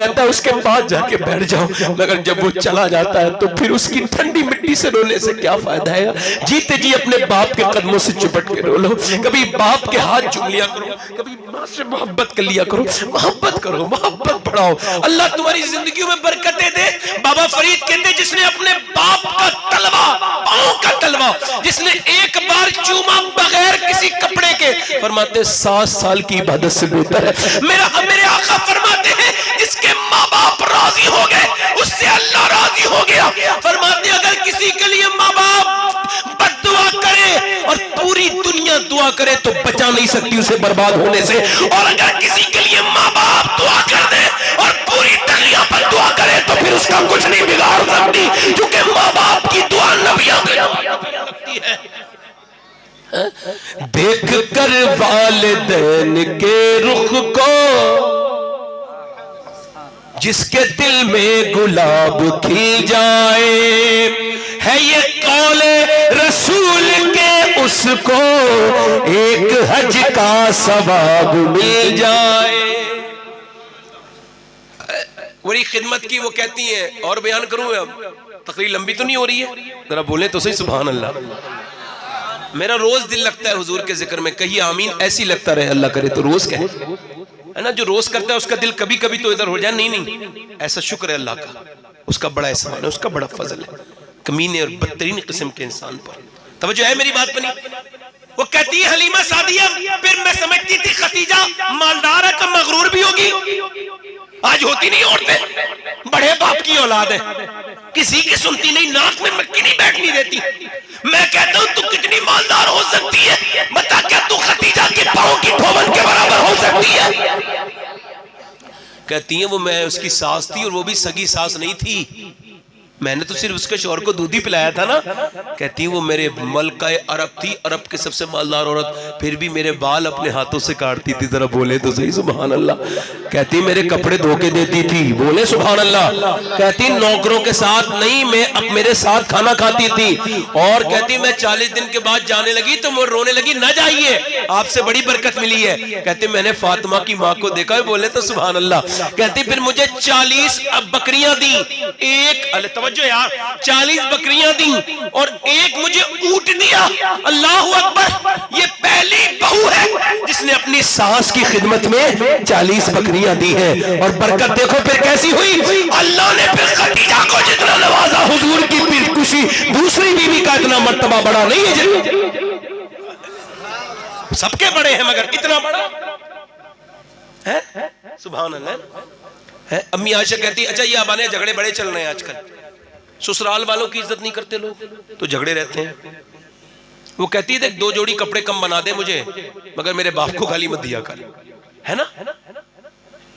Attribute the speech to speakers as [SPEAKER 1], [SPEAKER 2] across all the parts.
[SPEAKER 1] کہتا ہے اس کے پاس جا کے بیٹھ جاؤ، مگر جب وہ چلا جاتا ہے تو پھر اس کی ٹھنڈی مٹی سے رونے سے کیا فائدہ ہے؟ جیتے جی اپنے باپ کے قدموں سے چپٹ کے رو لو، کبھی باپ کے ہاتھ چوم لیا کرو، کبھی ماں سے محبت کر لیا کرو، محبت کرو، محبت بڑھاؤ، اللہ تمہاری زندگیوں میں برکتیں دے۔ بابا فرید کہتے ہیں جس نے اپنے باپ کا تلوا، پاؤں کا تلوا جس نے ایک بار چوما بغیر کسی کپڑے کے، فرماتے 7 سال کی عبادت سے بہتر ہے۔ میرے آقا فرماتے ہیں اس کے ماں باپ راضی ہو گئے، اس سے اللہ راضی ہو گیا۔ فرماتے ہیں اگر کسی کے لیے ماں باپ بد دعا کرے اور پوری دنیا دعا کرے تو بچا نہیں سکتی اسے برباد ہونے سے، اور اگر کسی کے لیے ماں باپ دعا کر دے اور پوری دنیا پر دعا کرے تو پھر اس کا کچھ نہیں بگاڑ سکتی، کیونکہ ماں باپ کی دعا نبیوں کے لگتی ہے۔ دیکھ کر والدین کے رخ کو جس کے دل میں گلاب کھل جائے، ہے یہ قول رسول کے اس کو ایک حج کا ثواب مل جائے۔ وہی خدمت کی وہ کہتی ہیں، اور بیان کروں اب تقریر لمبی تو نہیں ہو رہی ہے، ذرا بولیں تو صحیح سبحان اللہ۔ میرا روز دل لگتا ہے حضور کے ذکر میں، کہیے آمین، ایسی لگتا رہے، اللہ کرے تو روز کہیں، ہے نا؟ جو روز کرتا ہے اس کا دل کبھی کبھی تو ادھر ہو جائے، نہیں، ایسا شکر ہے اللہ کا، اس کا بڑا احسان ہے، اس کا بڑا فضل ہے کمینے اور بدترین قسم کے انسان پر۔ توجہ ہے میری بات پر؟ وہ کہتی ہے حلیمہ سعدیہ، پھر میں سمجھتی تھی ختیجہ مالدار ہے، کم مغرور بھی ہوگی، آج ہوتی نہیں عورتیں، بڑے باپ کی اولاد ہے، کسی کی سنتی نہیں، ناک میں مکھی نہیں بیٹھنی دیتی۔ میں کہتا ہوں تو کتنی مالدار ہو سکتی ہے، بتا کیا تو ختیجہ کے پاؤں کی دھوبن کے برابر ہو سکتی ہے؟ کہتی ہیں وہ میں اس کی ساس تھی اور وہ بھی سگی ساس نہیں تھی، میں نے تو صرف اس کے شوہر کو دودھ ہی پلایا تھا نا۔ کہتی ہیں وہ میرے ملکہ عرب تھی، عرب کے سب سے مالدار عورت، پھر بھی میرے بال اپنے ہاتھوں سے کاٹتی تھی، ذرا بولے تو صحیح سبحان اللہ۔ کہتی میرے کپڑے دھو کے دیتی تھی، بولے سبحان اللہ۔ کہتی نوکروں کے ساتھ نہیں، میں اب میرے ساتھ کھانا کھاتی تھی، اور کہتی میں 40 دن کے بعد جانے لگی تو وہ رونے لگی، نہ جائیے آپ سے بڑی برکت ملی ہے۔ کہتی میں نے فاطمہ کی ماں کو دیکھا ہے، بولے تو سبحان اللہ۔ کہتی پھر مجھے 40 بکریاں دی، ایک 40 بکریاں دیں اور ایک مجھے اونٹ دیا۔ اللہ اکبر، یہ پہلی بہو ہے جس نے اپنی ساس کی خدمت میں 40 بکریاں دی ہیں، اور برکت دیکھو پھر کیسی ہوئی۔ اللہ نے پھر خدیجہ کو جتنا نوازا، حضور کی پھر خوشی دوسری بیوی کا اتنا مرتبہ بڑا نہیں ہے، سب کے بڑے ہیں مگر اتنا بڑا ہے، سبحان اللہ۔ امی عائشہ کہتی اچھا یہ ابانے جھگڑے بڑے چل رہے ہیں آج کل، سسرال والوں کی عزت نہیں کرتے لوگ تو جھگڑے رہتے ہیں۔ وہ کہتی ہے دیکھ 2 جوڑی کپڑے کم بنا دے مجھے، مگر میرے باپ کو گالی مت دیا کر، ہے نا؟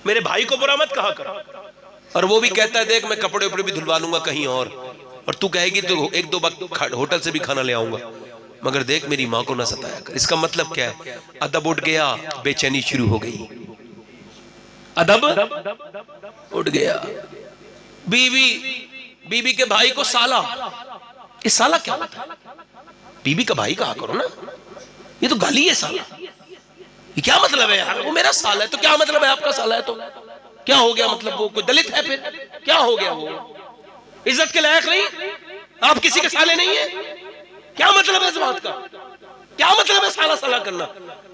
[SPEAKER 1] میرے بھائی کو برا مت کہا کر۔ اور وہ بھی کہتا ہے دیکھ میں کپڑے اوپر بھی دھلوا لوں گا کہیں اور تو کہے گی تو 1-2 وقت ہوٹل سے بھی کھانا لے آؤں گا، مگر دیکھ میری ماں کو نہ ستایا کر۔ اس کا مطلب کیا ہے؟ ادب اٹھ گیا، بے چینی شروع ہو گئی، ادب اٹھ گیا۔ بیوی کے بھائی کو سالہ، یہ سالہ کیا ہوتا ہے؟ بیوی کا بھائی کہا کرو نا، یہ تو گالی ہے سالہ، یہ کیا مطلب ہے یار؟ وہ میرا سالہ ہے تو کیا مطلب ہے؟ آپ کا سالہ ہے تو کیا ہو گیا؟ مطلب وہ کوئی دلت ہے پھر کیا ہو گیا؟ وہ عزت کے لائق نہیں؟ آپ کسی کے سالے نہیں ہیں؟ کیا مطلب ہے اس بات کا؟ کیا مطلب ہے سالہ سالہ کرنا؟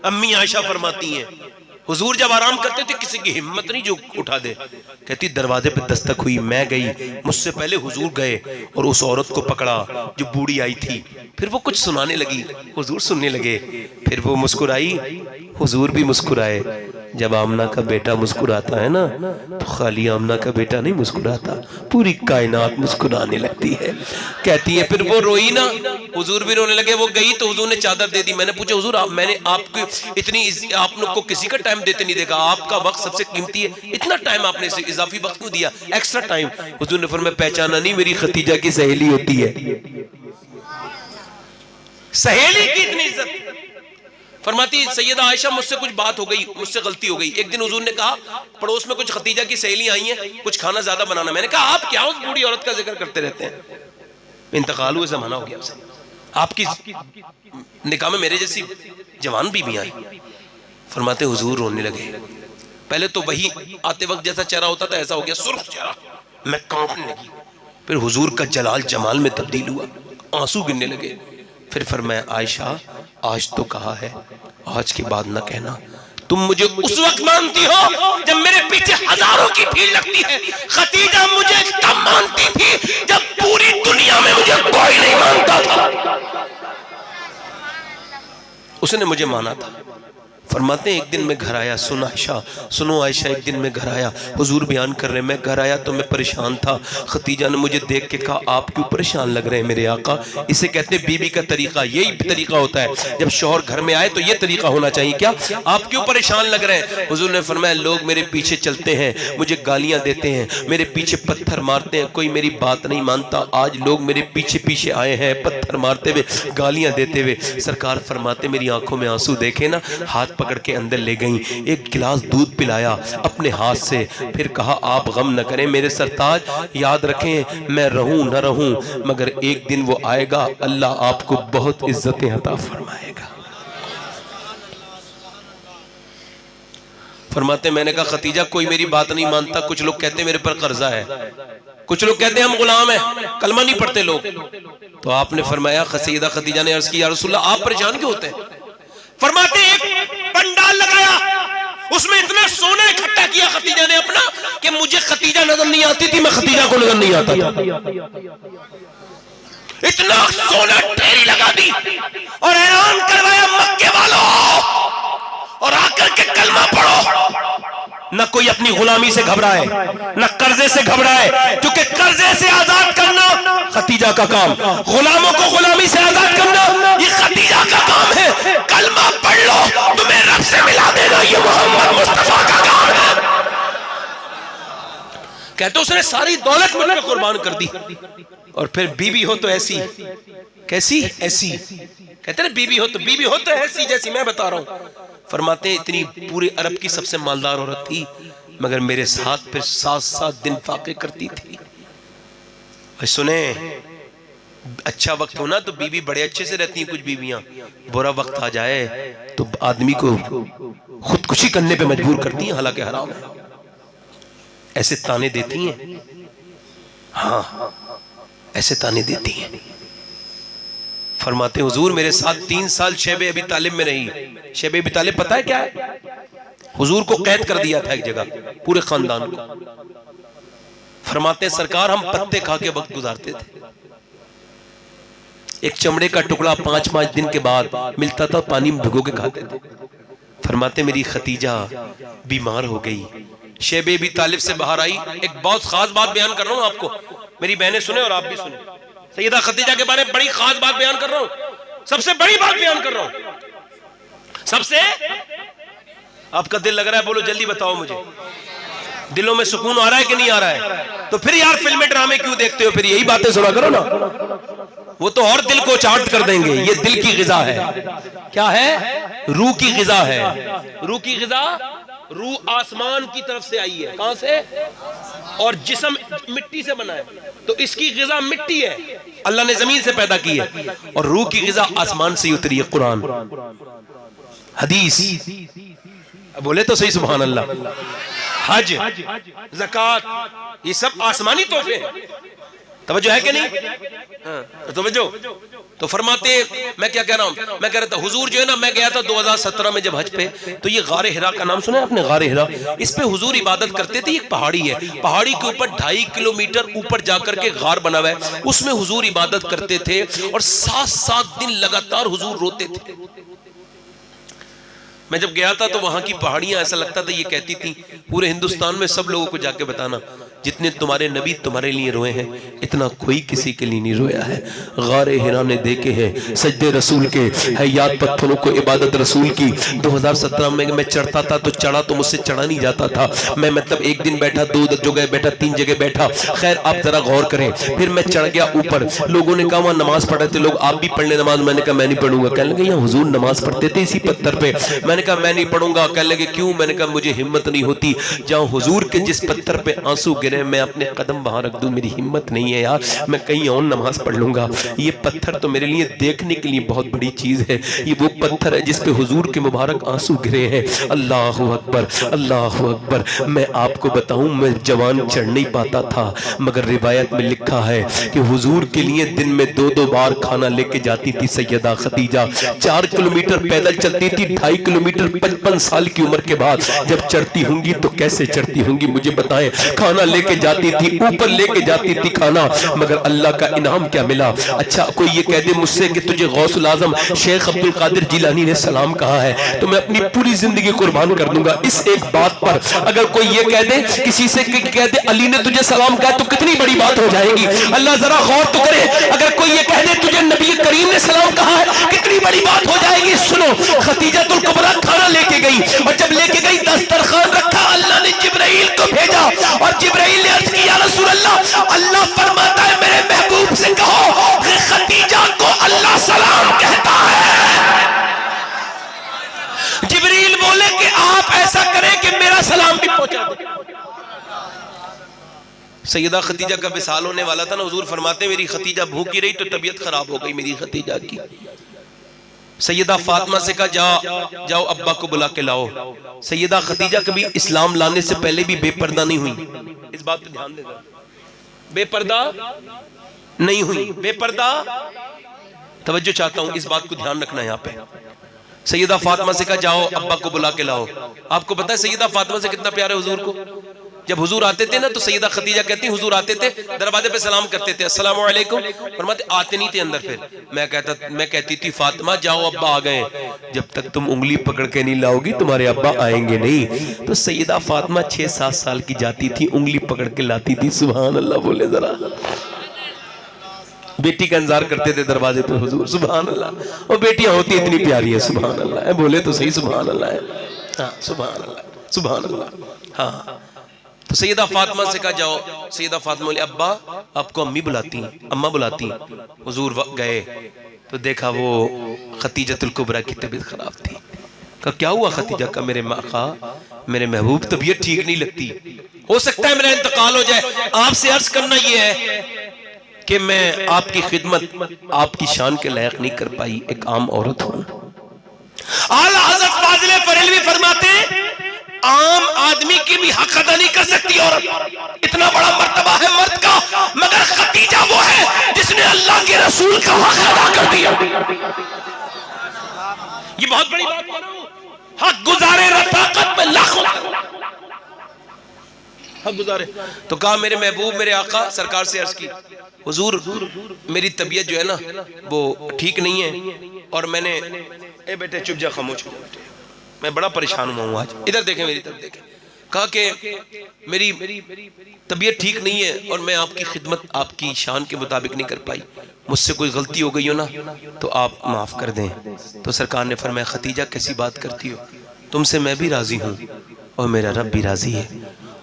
[SPEAKER 1] امی عائشہ فرماتی ہیں حضور جب آرام کرتے تھے کسی کی ہمت نہیں جو اٹھا دے، کہتی دروازے پہ دستک ہوئی، میں گئی، مجھ سے پہلے حضور گئے اور اس عورت کو پکڑا جو بوڑھی آئی تھی، پھر وہ کچھ سنانے لگی، حضور سننے لگے، پھر وہ مسکرائی، حضور بھی مسکرائے۔ جب آمنہ کا بیٹا مسکراتا ہے نا تو خالی آمنہ کا بیٹا نہیں مسکراتا، پوری کائنات مسکرانے لگتی ہے۔ کہتی ہے پھر وہ روئی نا، حضور بھی رونے لگے، وہ گئی تو حضور نے چادر دے دی۔ میں نے پوچھا حضور میں نے آپ کو اتنی، آپ لوگ کو کسی کا ٹائم دیتے نہیں دیکھا، آپ کا وقت سب سے قیمتی ہے، اتنا ٹائم آپ نے اضافی وقت کیوں دیا، ایکسٹرا ٹائم؟ حضور نے فرمایا پہچانا نہیں میری ختیجہ کی سہیلی ہوتی ہے، سہیلی کی اتنی عزت۔ فرماتی سیدہ عائشہ مجھ سے کچھ بات ہو گئی، مجھ سے غلطی ہو گئی۔ ایک دن حضور نے کہا پڑوس میں کچھ ختیجہ کی سہیلی آئی ہیں، کچھ کھانا زیادہ بنانا۔ میں نے کہا آپ کیا اس بوڑھی عورت کا ذکر کرتے رہتے ہیں؟ انتقال ہوئے زمانہ ہو گیا آپ سے، آپ کی نکاح میں میرے جیسی جوان بیویاں آئی۔ فرماتے حضور رونے لگے، پہلے تو وہی آتے وقت جیسا چہرہ ہوتا تھا ایسا ہو گیا، سرخ چہرہ، میں کانپنے لگی. پھر حضور کا جلال جمال میں تبدیل ہوا، آنسو گرنے لگے. پھر فرمایا عائشہ آج تو کہا ہے، آج کے بعد نہ کہنا. تم مجھے اس وقت مانتی ہو جب میرے پیچھے ہزاروں کی بھیڑ لگتی ہے. خدیجہ مجھے تب مانتی تھی جب پوری دنیا میں مجھے کوئی نہیں مانتا تھا. اس نے مجھے مانا تھا. فرماتے ہیں ایک دن میں گھر آیا، سنو عائشہ، ایک دن میں گھر آیا، حضور بیان کر رہے، میں گھر آیا تو میں پریشان تھا. خدیجہ نے مجھے دیکھ کے کہا آپ کیوں پریشان لگ رہے ہیں میرے آقا؟ اسے کہتے ہیں بیوی کا طریقہ، یہی طریقہ ہوتا ہے جب شوہر گھر میں آئے تو یہ طریقہ ہونا چاہیے. کیا آپ کیوں پریشان لگ رہے ہیں؟ حضور نے فرمایا لوگ میرے پیچھے چلتے ہیں، مجھے گالیاں دیتے ہیں، میرے پیچھے پتھر مارتے ہیں، کوئی میری بات نہیں مانتا. آج لوگ میرے پیچھے آئے ہیں پتھر مارتے ہوئے، گالیاں دیتے ہوئے. سرکار فرماتے میری آنکھوں میں آنسو دیکھے نا، ہاتھ پکڑ کے اندر لے گئیں، ایک گلاس دودھ پلایا اپنے ہاتھ سے، پھر کہا آپ غم نہ کریں میرے سرتاج، یاد رکھیں میں رہوں نہ رہوں مگر ایک دن وہ آئے گا اللہ آپ کو بہت عزتیں عطا فرمائے گا. فرماتے میں نے کہا خدیجہ کوئی میری بات نہیں مانتا، کچھ لوگ کہتے ہیں میرے پر قرضہ ہے، کچھ لوگ کہتے ہیں ہم غلام ہیں، کلمہ نہیں پڑھتے لوگ. تو آپ نے فرمایا، سیدہ خدیجہ نے عرض کی یا رسول اللہ آپ پریشان کیوں ہوتے ہیں؟ فرماتے ایک پنڈال لگایا، اس میں اتنا سونا اکٹھا کیا خدیجہ نے اپنا کہ مجھے خدیجہ نظر نہیں آتی تھی، میں خدیجہ کو نظر نہیں آتا تھا. اتنا سونا ڈھیری لگا دی اور اعلان کروایا مکے والوں اور آ کر کے کلمہ پڑھو. نہ کوئی اپنی غلامی سے گھبرائے، نہ قرضے سے گھبرائے، کیونکہ قرضے سے آزاد کرنا خدیجہ کا کام، غلاموں کو غلامی سے آزاد کرنا یہ خدیجہ کا کام ہے. کلمہ پڑھ لو تمہیں رب سے ملا دینا، یہ محمد مصطفیٰ کا کام ہے. کہتے اس نے ساری دولت مجھ پر قربان کر دی. اور پھر بیوی ہو تو ایسی، کیسی؟ ایسی. کہتے ہیں بیوی ہو تو ایسی جیسی میں بتا رہا ہوں. فرماتے ہیں اتنی پورے عرب کی سب سے مالدار عورت تھی مگر میرے ساتھ پھر 7 دن فاقے کرتی تھی. سنیں اچھا وقت ہونا تو بیوی بڑے اچھے سے رہتی ہیں، کچھ بیویاں برا وقت آ جائے تو آدمی کو خودکشی کرنے پہ مجبور کرتی ہیں، حالانکہ حرام ہے. ایسے تانے دیتی ہیں، ہاں ایسے تانے دیتی ہیں. فرماتے حضور میرے ساتھ 3 سال شیب ابی طالب میں رہی. شیب ابی طالب پتہ ہے کیا ہے؟ حضور کو قید کر دیا تھا ایک جگہ، پورے خاندان کو. فرماتے ہیں سرکار ہم پتے کھا کے وقت گزارتے تھے. ایک چمڑے کا ٹکڑا 5 دن کے بعد ملتا تھا، پانی میں بھگو کے کھاتے تھے. فرماتے میری خدیجہ بیمار ہو گئی. شیب ابی طالب سے باہر آئی. ایک بہت خاص بات بیان کر رہا ہوں آپ کو، میری بہنیں سنیں اور آپ بھی سنیں. سیدہ خدیجہ کے بارے میں بڑی خاص بات بیان کر رہا ہوں، سب سے بڑی بات بیان کر رہا ہوں. سب سے آپ کا دل لگ رہا ہے، بولو جلدی بتاؤ مجھے، دلوں میں سکون آ رہا ہے کہ نہیں آ رہا ہے؟ تو پھر یار فلمیں ڈرامے کیوں دیکھتے ہو؟ پھر یہی باتیں سنا کرو نا، وہ تو اور دل کو چاٹ کر دیں گے. یہ دل کی غذا ہے. کیا ہے؟ روح کی غذا ہے. روح کی غذا، روح آسمان کی طرف سے آئی ہے. کہاں سے؟ اور جسم مٹی سے بنا ہے تو اس کی غذا مٹی ہے، اللہ نے زمین سے پیدا کی ہے. اور روح کی غذا آسمان سے اتری ہے، قرآن، حدیث. بولے تو صحیح سبحان اللہ. حج، زکوٰۃ، یہ سب آسمانی تحفے ہیں. توجہ ہے کہ نہیں؟ توجہ. تو فرماتے میں کیا کہہ رہا ہوں، میں کہہ رہا تھا حضور جو ہے نا، میں گیا تھا 2017 میں جب حج پہ، تو یہ غار ہرا کا نام سنا ہے آپ نے؟ غار ہرا، اس پہ حضور عبادت کرتے تھے. ایک پہاڑی ہے، پہاڑی کے اوپر 2.5 کلومیٹر اوپر جا کر کے غار بنا ہوا ہے، اس میں حضور عبادت کرتے تھے اور 7 دن لگاتار حضور روتے تھے. میں جب گیا تھا تو وہاں کی پہاڑیاں ایسا لگتا تھا یہ کہتی تھیں پورے ہندوستان میں سب لوگوں کو جا کے بتانا جتنے تمہارے نبی تمہارے لیے روئے ہیں اتنا کوئی کسی کے لیے نہیں رویا ہے. غار ہرا نے دیکھے ہیں سجدے رسول کے، حیات پتھروں کو عبادت رسول کی. 2017 میں چڑھتا تھا تو چڑھا تو مجھ سے چڑھا نہیں جاتا تھا. میں مطلب ایک دن بیٹھا، 2 جگہ بیٹھا، 3 جگہ بیٹھا. خیر آپ ذرا غور کریں. پھر میں چڑھ گیا اوپر. لوگوں نے کہا وہاں نماز پڑھ رہے تھے لوگ، آپ بھی پڑھ لیں نماز. میں نے کہا میں نہیں پڑھوں گا. کہنے لگے یہاں حضور نماز پڑھتے تھے اسی پتھر پہ. میں نے کہا میں نہیں پڑھوں گا. کہنے لگے کیوں؟ میں نے کہا مجھے ہمت نہیں ہوتی. جہاں حضور کے جس پتھر پہ آنسو گرے رہے ہیں، میں اپنے قدم وہاں رکھ دوں، میری ہمت نہیں ہے یار، میں کہیں اور نماز پڑھ لوں گا، یہ پتھر تو میرے لیے دیکھنے کے لیے بہت بڑی چیز ہے، یہ وہ پتھر ہے جس پہ حضور کے مبارک آنسو گرے ہیں۔ اللہ اکبر، اللہ اکبر۔ میں آپ کو بتاؤں، میں جوان چڑھ نہیں پاتا تھا، مگر روایت میں لکھا ہے کہ حضور کے لیے دن میں 2 بار کھانا لے کے جاتی تھی سیدہ خدیجہ، 4 کلومیٹر پیدل چلتی تھی، 2.5 کلومیٹر 55 سال کی عمر کے بعد جب چڑھتی ہوں گی تو کیسے چڑھتی ہوں گی مجھے بتائیں، کھانا لے کے جاتی تھی، اوپر لے کے جاتی تھی کھانا، مگر اللہ کا انعام کیا ملا؟ اچھا کوئی یہ کہہ دے مجھ سے کہ تجھے غوث العظم شیخ عبد القادر جیلانی نے سلام کہا ہے تو میں اپنی پوری زندگی قربان کر دوں گا اس ایک بات پر۔ اگر کوئی یہ کہہ دے کسی سے کہہ دے علی نے تجھے سلام کہا تو کتنی بڑی بات ہو جائے گی، اللہ ذرا غور تو کرے۔ اگر کوئی یہ کہہ دے تجھے نبی کریم نے سلام کہا ہے کتنی بڑی بات ہو جائے گی۔ سنو، خدیجۃ الکبریٰ کھانا لے کے گئی اور جب لے کے گئی دسترخوان رکھا، اللہ نے جبرائیل کو بھیجا اور جبرائیل نے عرض کی یا رسول اللہ، اللہ فرماتا ہے میرے محبوب سے کہو کہ خدیجہ کو اللہ سلام کہتا ہے۔ جبرائیل بولے کہ آپ ایسا کریں کہ میرا سلام بھی پہنچا دیں۔ سیدہ خدیجہ کا وصال ہونے والا تھا نا، حضور فرماتے ہیں میری خدیجہ بھوکی رہی تو طبیعت خراب ہو گئی میری خدیجہ کی۔ سیدہ فاطمہ سے کہا جاؤ ابا کو بلا کے لاؤ۔ سیدہ خدیجہ کبھی اسلام لانے سے پہلے بھی بے پردہ نہیں ہوئی، اس بات پہ دھیان دے گا، بے پردہ نہیں ہوئی، بے پردہ، توجہ چاہتا ہوں اس بات کو دھیان رکھنا یہاں پہ۔ سیدہ فاطمہ سے کہا جاؤ ابا کو بلا کے لاؤ۔ آپ کو پتا ہے سیدہ فاطمہ سے کتنا پیار ہے حضور کو؟ جب حضور آتے تھے نا تو سیدہ خدیجہ کہتی ہیں حضور آتے تھے دروازے پہ سلام کرتے تھے السلام علیکم، فرماتے آتے نہیں تھے اندر، پھر میں کہتی تھی فاطمہ جاؤ ابا آ گئے، جب تک تم انگلی پکڑ کے نہیں لاؤ گی تمہارے ابا آئیں گے نہیں۔ تو سیدہ فاطمہ 6-7 سال کی جاتی تھی، انگلی پکڑ کے لاتی تھی، سبحان اللہ بولے ذرا، بیٹی کا انتظار کرتے تھے دروازے پہ حضور، سبحان اللہ، اور بیٹیاں ہوتی اتنی پیاری ہیں، سبحان اللہ، بولے تو صحیح سبحان اللہ ہے، ہاں سبحان اللہ، سبحان اللہ، ہاں۔ تو سیدہ فاطمہ سے کہا جاؤ، سیدہ فاطمہ بولے ابا آپ کو امی بلاتی ہیں، اماں بلاتی ہیں۔ حضور گئے تو دیکھا وہ خدیجۃ الکبریٰ کی طبیعت خراب تھی، کہا کیا ہوا خدیجہ کا؟ میرے آقا میرے محبوب طبیعت ٹھیک نہیں لگتی، ہو سکتا ہے میرا انتقال ہو جائے، آپ سے عرض کرنا یہ ہے کہ میں آپ کی خدمت آپ کی شان کے لائق نہیں کر پائی، ایک عام عورت ہوں۔ اعلیٰ حضرت فاضل بریلوی فرماتے ہیں عام آدمی کی بھی حق ادا نہیں کر سکتی عورت، اتنا بڑا مرتبہ ہے مرد کا، مگر خدیجہ وہ ہے جس نے اللہ کے رسول کا حق ادا کر دیا۔ یہ بہت بڑی بات ہے، حق گزارے رفاقت میں لاکھوں حق گزارے۔ تو کہا میرے محبوب میرے آقا سرکار سے عرض کی حضور میری طبیعت جو ہے نا وہ ٹھیک نہیں ہے، اور میں نے اے بیٹے چپ جا خاموش ہو جا، میں بڑا پریشان ہوا ہوں آج، ادھر دیکھیں میری طرف دیکھیں۔ کہا کہ میری طبیعت ٹھیک نہیں ہے اور میں آپ کی خدمت آپ کی شان کے مطابق نہیں کر پائی، مجھ سے کوئی غلطی ہو گئی ہو نا تو آپ معاف کر دیں۔ تو سرکار نے فرمایا خدیجہ کیسی بات کرتی ہو، تم سے میں بھی راضی ہوں اور میرا رب بھی راضی ہے،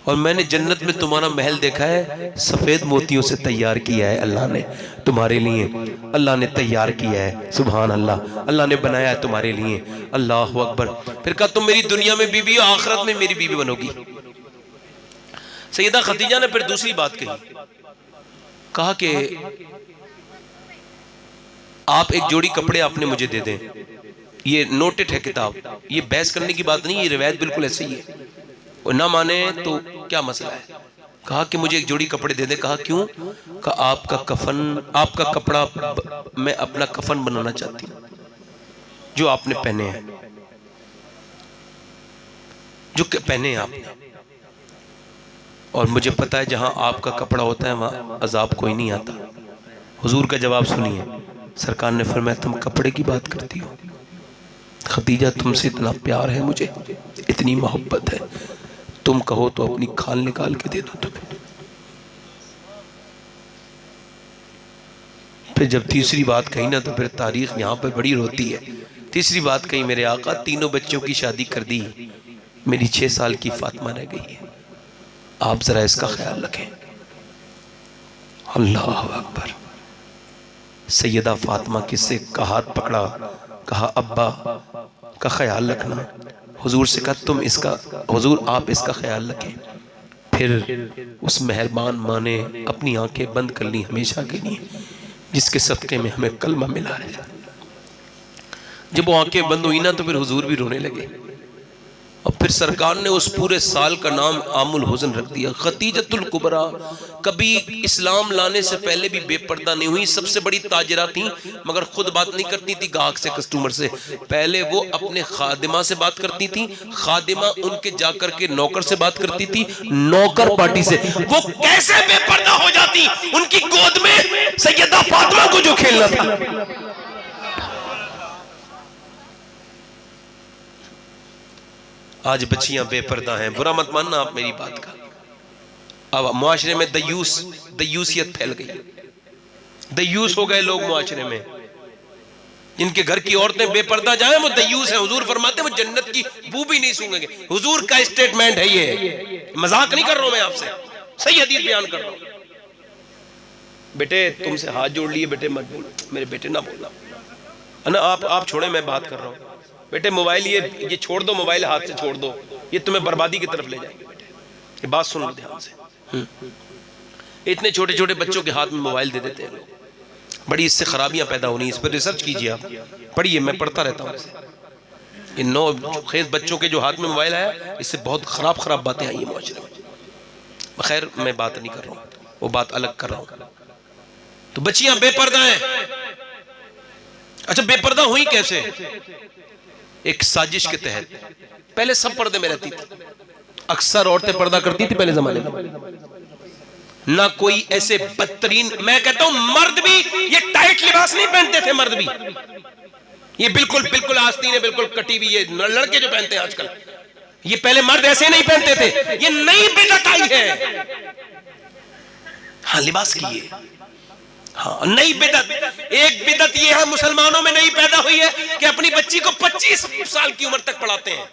[SPEAKER 1] اور میں نے جنت میں تمہارا محل دیکھا ہے، سفید موتیوں سے تیار کیا ہے اللہ نے تمہارے لیے، اللہ نے تیار کیا ہے، سبحان اللہ، اللہ نے بنایا ہے تمہارے لیے، اللہ اکبر۔ پھر کہا تم میری دنیا میں بیوی ہو، آخرت میں میری بیوی بنو گی۔ سیدہ خدیجہ نے پھر دوسری بات کہی، کہا کہ آپ ایک جوڑی کپڑے آپ نے مجھے دے دیں، یہ نوٹڈ ہے کتاب، یہ بحث کرنے کی بات نہیں، یہ روایت بالکل ایسے ہی ہے، اور نہ مانے تو کیا مسئلہ ہے۔ کہا کہ مجھے ایک جوڑی کپڑے دے دے، کہا کیوں؟ کہا آپ کا کفن، آپ کا کپڑا میں اپنا کفن بنانا چاہتی ہوں، جو آپ نے پہنے ہیں، جو پہنے ہیں آپ نے، اور مجھے پتا ہے جہاں آپ کا کپڑا ہوتا ہے وہاں عذاب کوئی نہیں آتا۔ حضور کا جواب سنیے، سرکار نے فرمایا تم کپڑے کی بات کرتی ہو، خدیجہ تم سے اتنا پیار ہے مجھے، اتنی محبت ہے، تم کہو تو اپنی کھال نکال کے دے دو تمہیں۔ پھر جب تیسری بات کہی نا تو پھر تاریخ یہاں پہ بڑی روتی ہے۔ تیسری بات کہی میرے آقا 3 بچوں کی شادی کر دی، میری 6 سال کی فاطمہ رہ گئی ہے، آپ ذرا اس کا خیال رکھیں۔ اللہ اکبر۔ سیدہ فاطمہ کس سے کا ہاتھ پکڑا، کہا ابا کا خیال رکھنا۔ حضور سے کہا تم اس کا، حضور آپ اس کا خیال رکھیں۔ پھر اس مہربان ماں نے اپنی آنکھیں بند کر لی ہمیشہ کے لیے، جس کے صدقے میں ہمیں کلمہ ملا ہے۔ جب وہ آنکھیں بند ہوئی نا تو پھر حضور بھی رونے لگے، اور پھر سرکار نے اس پورے سال کا نام عام الحزن رکھ دیا، خدیجۃ الکبریٰ۔ کبھی اسلام لانے سے پہلے بھی بے پردہ نہیں ہوئی، سب سے بڑی تاجرہ تھیں، مگر خود بات نہیں کرتی تھی گاہک سے، کسٹمر سے، پہلے وہ اپنے خادمہ سے بات کرتی تھی، خادمہ ان کے جا کر کے نوکر سے بات کرتی تھی، نوکر پارٹی سے۔ وہ کیسے بے پردہ ہو جاتی، ان کی گود میں سیدہ فاطمہ کو جو کھیلنا تھا۔ آج بچیاں بے پردہ ہیں، برا مت ماننا آپ میری بات کا۔ اب معاشرے میں دیوسیت پھیل گئی، دیوس ہو گئے لوگ معاشرے میں۔ جن کے گھر کی عورتیں بے پردہ جائیں وہ دیوس ہیں، حضور فرماتے ہیں وہ جنت کی بو بھی نہیں سونگیں گے۔ حضور کا اسٹیٹمنٹ ہے یہ، مذاق نہیں کر رہا ہوں میں آپ سے، صحیح حدیث بیان کر رہا ہوں۔ بیٹے تم سے ہاتھ جوڑ لیے، بیٹے مت بولو، میرے بیٹے نہ بولنا، آپ چھوڑیں، میں بات کر رہا ہوں۔ بیٹے موبائل یہ چھوڑ دو، موبائل ہاتھ سے چھوڑ دو، یہ تمہیں بربادی کی طرف لے جائے گی۔ بیٹے یہ بات سن لو دھیان سے، اتنے چھوٹے چھوٹے بچوں کے ہاتھ میں موبائل دے دیتے ہیں لوگ، بڑی اس سے خرابیاں پیدا ہونی، اس پر ریسرچ کیجئے، آپ پڑھیے، میں پڑھتا رہتا ہوں اسے۔ ان نو خیز بچوں کے جو ہاتھ میں موبائل ہے، اس سے بہت خراب باتیں آئی ہیں معاشرے میں۔ خیر میں بات نہیں کر رہا ہوں، وہ بات الگ کر رہا ہوں۔ تو بچیاں بے پردہ ہیں۔ اچھا بے پردہ ہوئی کیسے؟ ایک سازش کے تحت۔ پہلے سب پردے میں رہتی تھی، اکثر عورتیں پردہ کرتی تھی پہلے زمانے میں، نہ کوئی ایسے بدترین، میں کہتا ہوں مرد بھی یہ ٹائٹ لباس نہیں پہنتے تھے، مرد بھی یہ بالکل آستین ہے، بالکل کٹی ہوئی، یہ لڑکے جو پہنتے ہیں آج کل، یہ پہلے مرد ایسے نہیں پہنتے تھے، یہ نئی بدعت آئی ہے۔ ہاں لباس کی یہ ہاں نئی بدعت، ایک بدعت یہ ہے مسلمانوں میں نئی پیدا ہوئی ہے کہ اپنی بچی کو 25 سال کی عمر تک پڑھاتے ہیں۔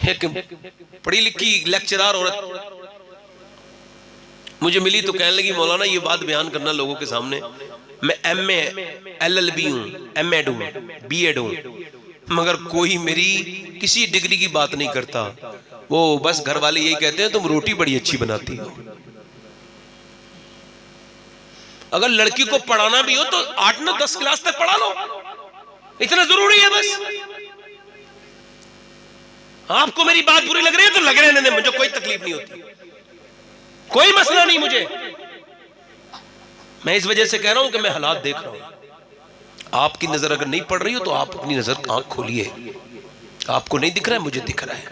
[SPEAKER 1] ایک پڑھی لکھی لیکچرار عورت مجھے ملی تو کہنے لگی مولانا یہ بات بیان کرنا لوگوں کے سامنے، میں ایم اے LLB ہوں، ایم ایڈ ہوں، بی ایڈ ہوں، مگر کوئی میری کسی ڈگری کی بات نہیں کرتا، وہ بس گھر والے یہی کہتے ہیں تم روٹی بڑی اچھی بناتی ہو۔ اگر لڑکی کو پڑھانا بھی ہو تو 8-9-10 کلاس تک پڑھا لو، اتنا ضروری ہے بس۔ آپ کو میری بات بری لگ رہی ہے تو لگ رہے ہیں، مجھے کوئی تکلیف نہیں ہوتی، کوئی مسئلہ نہیں مجھے۔ میں اس وجہ سے کہہ رہا ہوں کہ میں حالات دیکھ رہا ہوں، آپ کی نظر اگر نہیں پڑ رہی ہو تو آپ اپنی نظر آنکھ کھولیے، آپ کو نہیں دکھ رہا ہے، مجھے دکھ رہا ہے۔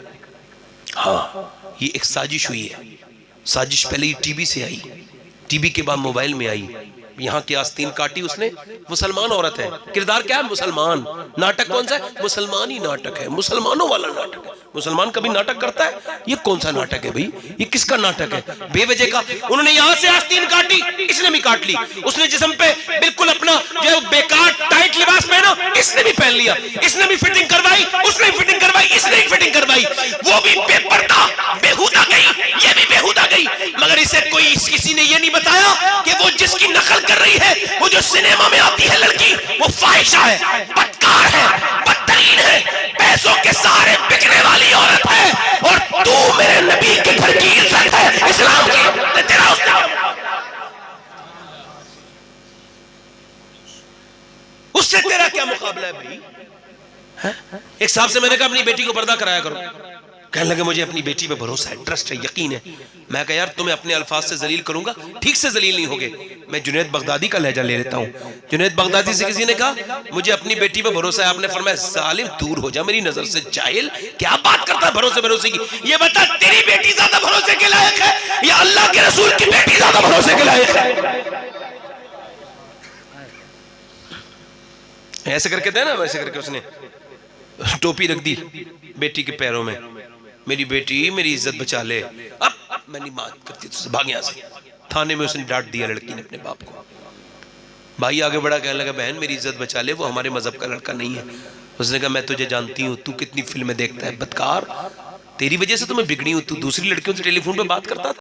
[SPEAKER 1] ہاں یہ ایک سازش ہوئی ہے، سازش پہلے ہی ٹی وی سے آئی، ٹی وی کے بعد موبائل میں آئی، یہاں کی آستین کاٹی اس نے، مسلمان عورت ہے، کردار کیا ہے؟ مسلمان۔ ناٹک کون سا ہے؟ مسلمانی ناٹک ہے، مسلمانوں والا ناٹک ہے۔ مسلمان کبھی ناٹک کرتا ہے؟ یہ کون سا ناٹک ہے بھئی؟ یہ کس کا ناٹک ہے؟ بے وجہ کا۔ انہوں نے یہاں سے آستین کاٹی، اس نے بھی کاٹ لی، اس نے جسم پہ بالکل اپنا جو بیکار ٹائٹ لباس پہنا، اس نے بھی پہن لیا، اس نے بھی فٹنگ کروائی، اس نے بھی فٹنگ کروائی، اس نے بھی فٹنگ کروائی، وہ بھی بے پردہ بےہودہ گئی، یہ بھی بےہودہ گئی، مگر اسے کوئی کسی نے یہ نہیں بتایا کہ وہ جس کی نقل کر رہی ہے، وہ جو سنیما میں آتی ہے لڑکی، وہ فاحشہ ہے، بدکار ہے، بدترین ہے، پیسوں کے سارے بکنے والی عورت ہے، اور تو میرے نبی کے گھر کی عزت ہے، اسلام کی تیرا اس سے تیرا کیا مقابلہ ہے بھائی؟ ایک صاحب سے میں نے کہا اپنی بیٹی کو پردہ کرایا کرو، کہنے لگے مجھے اپنی بیٹی پہ بھروسہ ہے، ٹرسٹ ہے، یقین ہے۔ میں کہا یار تمہیں اپنے الفاظ سے ذلیل کروں گا، ٹھیک سے ذلیل نہیں ہوگے۔ میں جنید بغدادی کا لہجہ لے لیتا ہوں۔ جنید بغدادی سے کسی نے کہا مجھے اپنی بیٹی پہ بھروسہ ہے، آپ نے فرمایا ظالم دور ہو جا میری نظر سے، جاہل کیا بات کرتا ہے بھروسے کی؟ یہ بتا تیری بیٹی زیادہ بھروسے کے لائق ہے یا اللہ کے رسول کی بیٹی زیادہ بھروسے کے لائق ہے؟ ایسے کر کے دے نا، ویسے کر کے اس نے ٹوپی رکھ دی بیٹی کے پیروں میں، میری بیٹی میری عزت بچا لے، اب میں نہیں بات کرتی، تو بھاگ یہاں سے۔ تھانے میں اس نے ڈانٹ دیا لڑکی نے اپنے باپ کو۔ بھائی آگے بڑھا کہنے لگا بہن میری عزت بچا لے، وہ ہمارے مذہب کا لڑکا نہیں ہے۔ اس نے کہا میں تجھے جانتی ہوں، تو کتنی فلمیں دیکھتا ہے، بدکار، تیری وجہ سے تو میں بگڑی ہوں، تو دوسری لڑکیوں سے ٹیلی فون پہ بات کرتا تھا۔